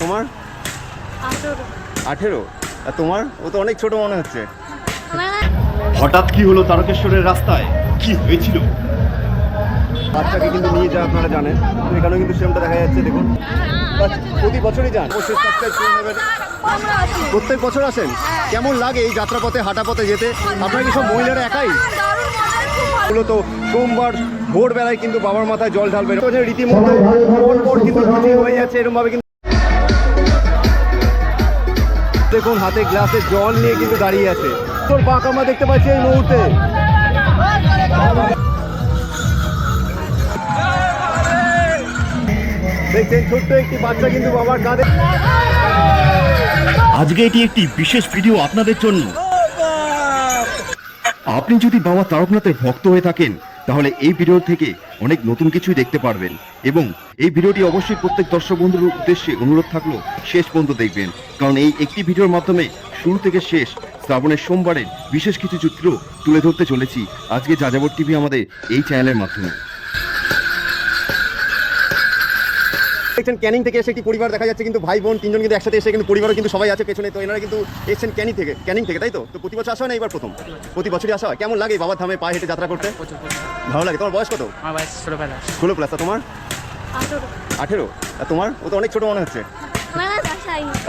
তোমার? 18। আর তোমার? ও তো অনেক ছোট মনে হচ্ছে। হঠাৎ কি হলো তারকেশ্বরের রাস্তায়? কি হয়েছিল? বাচ্চাকে কিন্তু নিয়ে যায়, আপনারা জানেন। এখানেও কিন্তু সেমটা দেখা যাচ্ছে, দেখুন। প্রতি বছরই যান, অবশ্যই সাবস্ক্রাইব করে নেবেন। প্রত্যেক বছর আসেন? কেমন লাগে এই যাত্রাপথে হাঁটা পথে যেতে? আপনারা কি সব মহিলারা একাই? মূলত সোমবার ভোরবেলায় কিন্তু বাবার মাথায় জল ঢালবেন, রীতিমতো কিন্তু হয়ে যাচ্ছে এরকম ভাবে। কিন্তু দেখুন হাতে গ্লাসে জল নিয়ে কিন্তু দাঁড়িয়ে আছে। তোর বাঁক আমরা দেখতে পাচ্ছি এই মুহূর্তে। দেখছেন ছোট্ট একটি বাচ্চা কিন্তু বাবার কাঁধে। আজকে এটি একটি বিশেষ ভিডিও আপনাদের জন্য। আপনি যদি বাবা তারকনাথের ভক্ত হয়ে থাকেন তাহলে এই ভিডিও থেকে অনেক নতুন কিছুই দেখতে পারবেন, এবং এই ভিডিওটি অবশ্যই প্রত্যেক দর্শক বন্ধুর উদ্দেশ্যে অনুরোধ থাকলো শেষ পর্যন্ত দেখবেন, কারণ এই একটি ভিডিওর মাধ্যমে শুরু থেকে শেষ শ্রাবণের সোমবারের বিশেষ কিছু চিত্র তুলে ধরতে চলেছি আজকে যাযাবর টিভি আমাদের এই চ্যানেলের মাধ্যমে। দেখছেন ক্যানিং থেকে এসে একটি পরিবার দেখা যাচ্ছে, কিন্তু ভাই বোন তিনজন কিন্তু একসাথে এসে কিন্তু পরিবারও কিন্তু সবাই আছে পেছনে। তো এনারা কিন্তু এসেছেন ক্যানিং থেকে, তাই তো? তো প্রতি বছর আসা হয় না, এবার প্রথম? প্রতি বছরই আসা হয়। কেমন লাগে বাবার ধামে পায়ে হেঁটে যাত্রা করতে? ভালো লাগে। তোমার বয়স কত? আমার বয়স 16 প্লাস। তোমার? 18। আর তোমার? ও তো অনেক ছোট মনে হচ্ছে।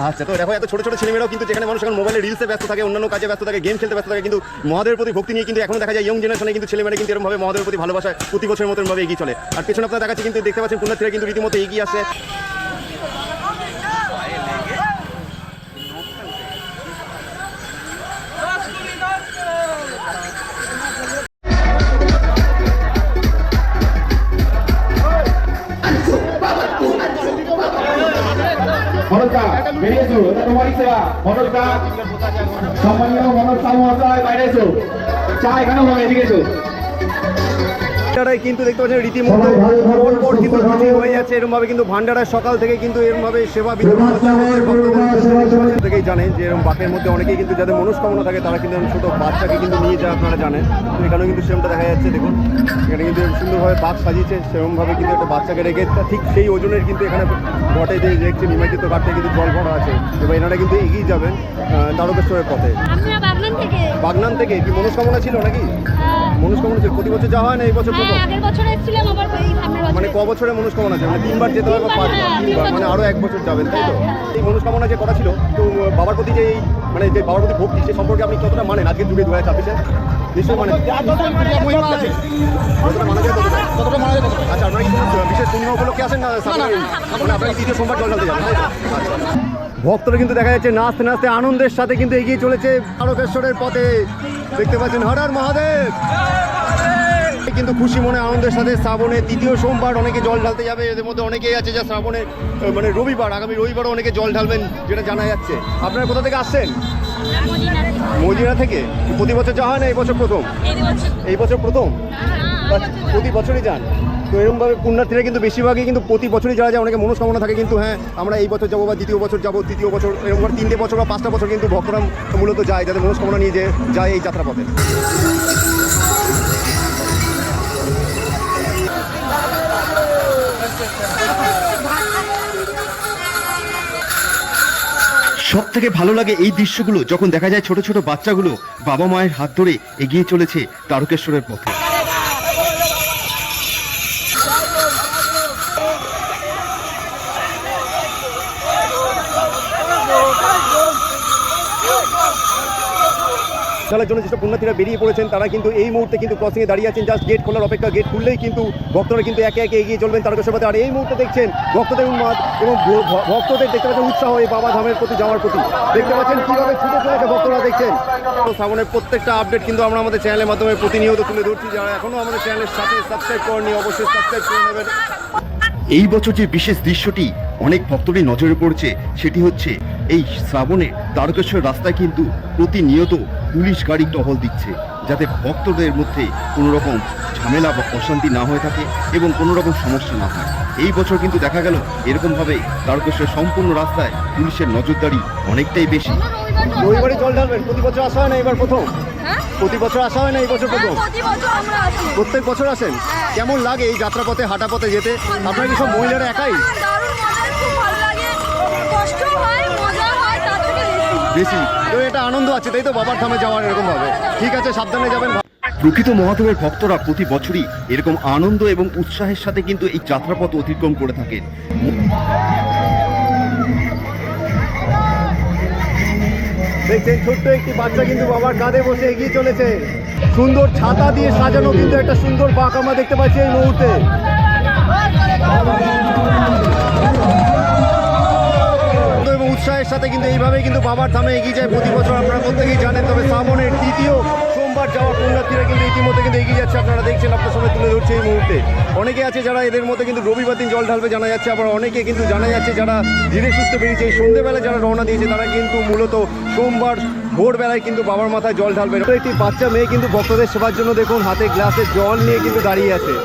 আচ্ছা, তো দেখো এত ছোট ছোট ছেলেমেয়েরাও কিন্তু, যেখানে মানুষ এখন মোবাইলে রিলসে ব্যস্ত থাকে, অন্যান্য কাজে ব্যস্ত থাকে, গেম খেলতে ব্যস্ত থাকে, কিন্তু মহাদেবের প্রতি ভক্তি নিয়ে কিন্তু এখনো দেখা যায় ইয়ং জেনারেশনে কিন্তু ছেলেমেয়েরা কিন্তু এরকমভাবে মহাদেবের প্রতি ভালোবাসায় প্রতি বছরের মতন ভাবে এগিয়ে চলে। আর পেছনে আপনারা দেখাচ্ছে কিন্তু দেখতে পাচ্ছেন পুণ্যার্থীরা কিন্তু রীতিমতো এগিয়ে আসে। মনোজদা বেরিয়ে এসো, এটা তোমারই সেবা। মনোজদা, সম্মানীয় মনোজদা মহাশয় বাইরে এসো, চা এখানে হবে, এদিকে এসো। কিন্তু দেখতে পাচ্ছেন রীতিমতো কিন্তু হয়ে যাচ্ছে এরকম ভাবে, কিন্তু ভান্ডারার সকাল থেকে কিন্তু এরকম ভাবে সেবা থেকেই জানেন যে এরকম বাঁকের মধ্যে অনেকেই কিন্তু যাদের মনস্কামনা থাকে তারা কিন্তু ছোট বাচ্চাকে কিন্তু নিয়ে যায়, আপনারা জানেন। তো এখানেও কিন্তু সেরকমটা দেখা যাচ্ছে, দেখুন এখানে কিন্তু সুন্দরভাবে বাঁক সাজিয়েছে, সেরকমভাবে কিন্তু একটা বাচ্চাকে রেখে ঠিক সেই ওজনের কিন্তু এখানে ঘটে যে দেখছে নিমাইজিত ঘাট থেকে কিন্তু জল ভরা আছে। এবার এনারা কিন্তু এগিয়ে যাবেন তারকেশ্বরের পথে। বাগনান থেকে কি মনস্কামনা ছিল নাকি? মনস্কামনা ছিল। প্রতি বছর যাওয়া হয় না, এই বছর প্রথম? মানে ক বছরের মনস্কামনা আছে? মানে 3বার যেতে হবে বা 5বার? 3বার, মানে আরো 1 বছর যাবেন, তাই তো? এই মনস্কামনা যে করা ছিল, তো বাবার প্রতি যে মানে যে বাবার প্রতি ভক্তি, সে সম্পর্কে আপনি কতটা মানেন আজকে যুগে 2026-এ? নিশ্চয়ই মানে কতটা মানা যায়? কতটা মানা যায়? আচ্ছা, আপনারা কি বিশেষ পূর্ণিমা উপলক্ষে আসেন না? মানে আপনারা দ্বিতীয় সোমবার জল ঢালতে যাবেন, তাই তো? আচ্ছা, ভক্তরা কিন্তু দেখা যাচ্ছে নাচতে নাচতে আনন্দের সাথে কিন্তু এগিয়ে চলেছে তারকেশ্বরের পথে। দেখতে পাচ্ছেন হর হর মহাদেব। কিন্তু খুশি মনে আনন্দের সাথে শ্রাবণের দ্বিতীয় সোমবার অনেকে জল ঢালতে যাবে। এদের মধ্যে অনেকেই আছে যা শ্রাবণের মানে রবিবার, আগামী রবিবারও অনেকে জল ঢালবেন, যেটা জানা যাচ্ছে। আপনারা কোথা থেকে আসছেন? মজিনা থেকে। প্রতি বছর যাওয়া হয় না, এই বছর প্রথম? এই বছর প্রথম। প্রতি বছরই যান? তো এরকমভাবে পুণ্যার্থীরা কিন্তু বেশিরভাগই কিন্তু প্রতি বছরই যারা যায়, অনেকে মনস্কামনা থাকে কিন্তু হ্যাঁ আমরা এই বছর যাবো বা দ্বিতীয় বছর যাবো, তৃতীয় বছর, এরকম 3টে বছর বা 5টা বছর কিন্তু ভক্তরা মূলত যায়, যাদের মনস্কামনা নিয়ে যায় এই যাত্রাপথে। সব থেকে ভালো লাগে এই দৃশ্যগুলো যখন দেখা যায় ছোট ছোট বাচ্চাগুলো বাবা মায়ের হাত ধরে এগিয়ে চলেছে তারকেশ্বরের পথে। খেলার জন্য যেসব পুণ্যার্থীরা বেরিয়ে পড়েছেন তারা কিন্তু এই মুহূর্তে কিন্তু ক্রসিংয়ে দাঁড়িয়ে আছেন, জাস্ট গেট খোলার অপেক্ষা। গেট খুললেই কিন্তু ভক্তরা কিন্তু একে একে এগিয়ে চলবেন তারকেশ্বর পথে। আর এই মুহূর্তে দেখছেন ভক্তদের উন্মাদ এবং ভক্তদের দেখতে পাচ্ছেন উৎসাহ এই বাবা ধামের প্রতি যাওয়ার প্রতি। দেখতে পাচ্ছেন কীভাবে ছুটে চলেছে ভক্তরা, দেখছেন। তো শ্রাবণের প্রত্যেকটা আপডেট কিন্তু আমরা আমাদের চ্যানেলের মাধ্যমে প্রতিনিয়ত তুলে ধরছি। যারা এখনও আমাদের চ্যানেলের সাথে সাবস্ক্রাইব করেনি অবশ্যই সাবস্ক্রাইব করে নেবেন। এই বছর যে বিশেষ দৃশ্যটি অনেক ভক্তরই নজরে পড়ছে সেটি হচ্ছে এই শ্রাবণে তারকেশ্বর রাস্তায় কিন্তু প্রতিনিয়ত পুলিশ গাড়ি টহল দিচ্ছে, যাতে ভক্তদের মধ্যে কোনো রকম ঝামেলা বা অশান্তি না হয়ে থাকে এবং কোনো রকম সমস্যা না হয়। এই বছর কিন্তু দেখা গেল এরকমভাবে তারকেশ্বর সম্পূর্ণ রাস্তায় পুলিশের নজরদারি অনেকটাই বেশি। রবিবারে জল ঢালবেন? প্রতি বছর আসা হয় না, এবার প্রথম? প্রতি বছর আসা হয় না, এই বছর প্রথম? প্রত্যেক বছর আসেন? কেমন লাগে এই যাত্রাপথে হাঁটা পথে যেতে? আপনারা কি সব মহিলারা একাই? কষ্ট বেশি। তো এটা আনন্দ আছে, তাই তো বাবার ধামে যাওয়ার এরকম ভাবে। ঠিক আছে, সাবধানে যাবেন। প্রকৃত মহাদেবের ভক্তরা প্রতি বছরই এরকম আনন্দ এবং উৎসাহের সাথে কিন্তু এই যাত্রাপথ অতিক্রম করে থাকেন। দেখছেন ছোট্ট একটি বাচ্চা কিন্তু বাবার কাঁধে বসে এগিয়ে চলেছে। সুন্দর ছাতা দিয়ে সাজানো কিন্তু একটা সুন্দর বাঁক আমরা দেখতে পাচ্ছি এই মুহূর্তে। এবং উৎসাহের সাথে কিন্তু এইভাবে কিন্তু বাবার ধামে এগিয়ে যায় প্রতি বছর, আপনারা প্রত্যেকেই জানেন। তবে শ্রাবণের তৃতীয় সোমবার যাওয়ার পুণ্যার্থীরা কিন্তু ইতিমধ্যে কিন্তু এগিয়ে যাচ্ছে, আপনারা দেখছেন, আপনার সামনে তুলে ধরছে এই মুহূর্তে। অনেকে আছে যারা এদের মধ্যে কিন্তু রবিবার দিন জল ঢালবে জানা যাচ্ছে, আবার অনেকে কিন্তু জানা যাচ্ছে যারা ধীরে সুস্থ বেরিয়েছে এই সন্ধ্যেবেলা যারা রওনা দিয়েছে তারা কিন্তু মূলত সোমবার ভোরবেলায় কিন্তু বাবার মাথায় জল ঢালবে। একটি বাচ্চা মেয়ে কিন্তু ভক্তদের সেবার জন্য দেখুন হাতে গ্লাসে জল নিয়ে কিন্তু দাঁড়িয়ে আছে।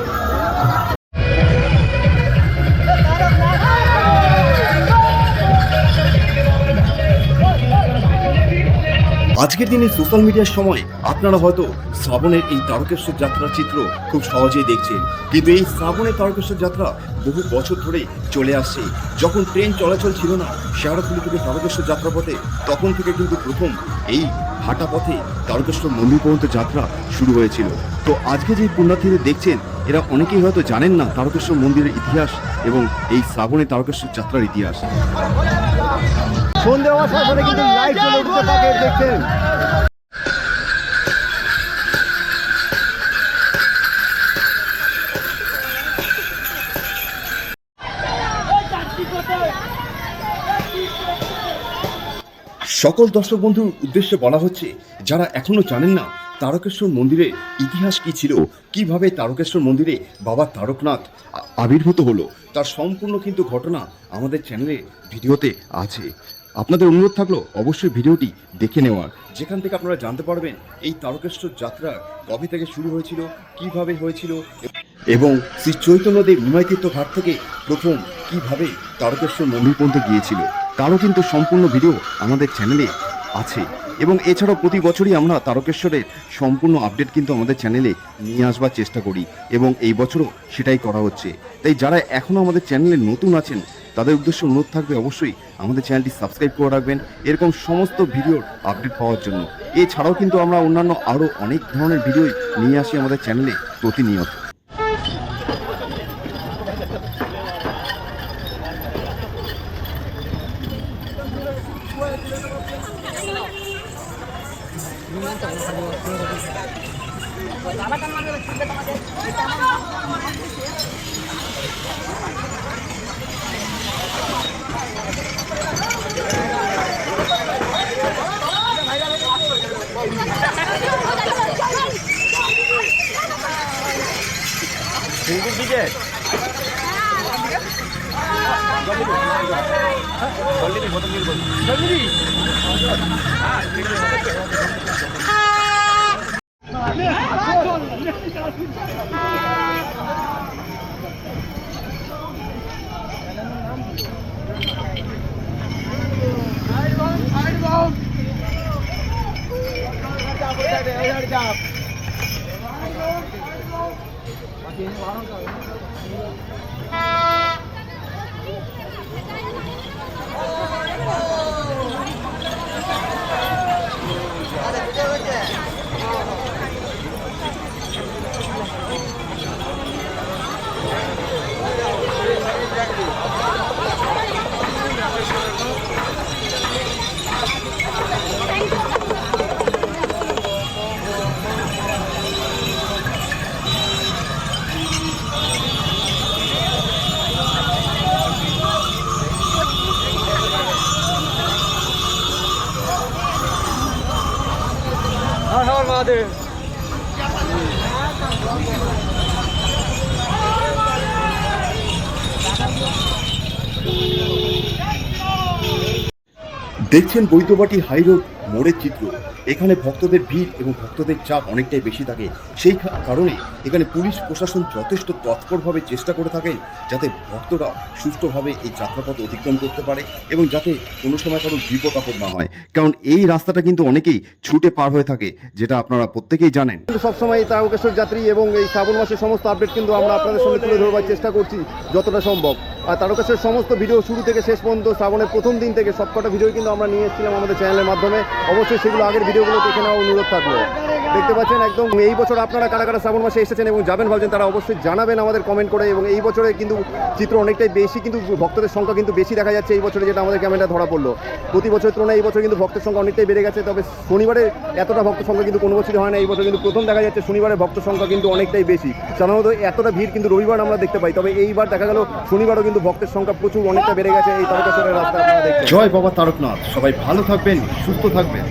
আজকের দিনে সোশ্যাল মিডিয়ার সময় আপনারা হয়তো শ্রাবণের এই তারকেশ্বর যাত্রার চিত্র খুব সহজেই দেখছেন, কিন্তু এই শ্রাবণের তারকেশ্বর যাত্রা বহু বছর ধরে চলে আসছে। যখন ট্রেন চলাচল ছিল না শেয়ারখালি থেকে তারকেশ্বর যাত্রাপথে, তখন থেকে কিন্তু প্রথম এই হাঁটা পথে তারকেশ্বর মন্দির পর্যন্ত যাত্রা শুরু হয়েছিল। তো আজকে যে পুণ্যার্থীদের দেখছেন এরা অনেকেই হয়তো জানেন না তারকেশ্বর মন্দিরের ইতিহাস এবং এই শ্রাবণের তারকেশ্বর যাত্রার ইতিহাস। সন্ধ্যে হওয়ার সাথে সাথে কিন্তু লাইট চলে উঠতে থাকে, দেখছেন। সকল দর্শক বন্ধুর উদ্দেশ্যে বলা হচ্ছে, যারা এখনো জানেন না তারকেশ্বর মন্দিরের ইতিহাস কি ছিল, কিভাবে তারকেশ্বর মন্দিরে বাবা তারকনাথ আবির্ভূত হলো, তার সম্পূর্ণ কিন্তু ঘটনা আমাদের চ্যানেলে ভিডিওতে আছে। আপনাদের অনুরোধ থাকলো অবশ্যই ভিডিওটি দেখে নেওয়ার, যেখান থেকে আপনারা জানতে পারবেন এই তারকেশ্বর যাত্রা কবে থেকে শুরু হয়েছিল, কিভাবে হয়েছিল এবং শ্রী চৈতন্যদেব নিমাইতীর্থ ঘাট থেকে প্রথম কিভাবে তারকেশ্বর মন্দির পর্যন্ত গিয়েছিল, তারও কিন্তু সম্পূর্ণ ভিডিও আমাদের চ্যানেলে আছে। এবং এছাড়াও প্রতি বছরই আমরা তারকেশ্বরের সম্পূর্ণ আপডেট কিন্তু আমাদের চ্যানেলে নিয়ে আসবার চেষ্টা করি এবং এই বছরও সেটাই করা হচ্ছে। তাই যারা এখনও আমাদের চ্যানেলে নতুন আছেন তাদের উদ্দেশ্যে অনুরোধ থাকবে অবশ্যই আমাদের চ্যানেলটি সাবস্ক্রাইব করে রাখবেন এরকম সমস্ত ভিডিওর আপডেট পাওয়ার জন্য। এছাড়াও কিন্তু আমরা অন্যান্য আরও অনেক ধরনের ভিডিওই নিয়ে আসি আমাদের চ্যানেলে প্রতিনিয়ত। দেখছেন বৈদ্যবাটি হাইরোড মোড়ের চিত্র। এখানে ভক্তদের ভিড় এবং ভক্তদের চাপ অনেকটাই বেশি থাকে, সেই কারণে এখানে পুলিশ প্রশাসন যথেষ্ট তৎপরভাবে চেষ্টা করে থাকেন যাতে ভক্তরা সুষ্ঠুভাবে এই যাত্রাপথ অতিক্রম করতে পারে এবং যাতে কোনো সময় কারো বিপদ আপদ না হয়, কারণ এই রাস্তাটা কিন্তু অনেকেই ছুটে পার হয়ে থাকে, যেটা আপনারা প্রত্যেকেই জানেন। কিন্তু সবসময় এই তারকেশ্বর যাত্রী এবং এই শ্রাবণ মাসের সমস্ত আপডেট কিন্তু আমরা আপনাদের সামনে তুলে ধরবার চেষ্টা করছি যতটা সম্ভব। আর তারকেশ্বরের সমস্ত ভিডিও শুরু থেকে শেষ পর্যন্ত শ্রাবণের প্রথম দিন থেকে সবকটা ভিডিও কিন্তু আমরা নিয়ে এসেছিলাম আমাদের চ্যানেলের মাধ্যমে। অবশ্যই সেগুলো আগের ভিডিওগুলো দেখে নেওয়া অনুরোধ থাকলো। দেখতে পাচ্ছেন একদম এই বছর আপনারা কারা কারা শ্রাবণ মাসে এসেছেন এবং যাবেন ভাবছেন তারা অবশ্যই জানাবেন আমাদের কমেন্ট করে। এবং এই বছরে কিন্তু চিত্র অনেকটাই বেশি, কিন্তু ভক্তদের সংখ্যা কিন্তু বেশি দেখা যাচ্ছে এই বছরে, যেটা আমাদের ক্যামেরা ধরা পড়লো। প্রতি বছরের তুলনায় এই বছর কিন্তু ভক্তের সংখ্যা অনেকটাই বেড়ে গেছে। তবে শনিবারে এতটা ভক্ত সংখ্যা কিন্তু কোনো বছরই হয় না, এই বছর কিন্তু প্রথম দেখা যাচ্ছে শনিবারে ভক্ত সংখ্যা কিন্তু অনেকটাই বেশি। সাধারণত এতটা ভিড় কিন্তু রবিবার আমরা দেখতে পাই, তবে এইবার দেখা গেল শনিবারও কিন্তু ভক্তের সংখ্যা প্রচুর অনেকটা বেড়ে গেছে এই তারকেশ্বরের রাস্তা আপনারা দেখছেন। জয় বাবা তারকনাথ, সবাই ভালো থাকবেন, সুস্থ থাকবেন।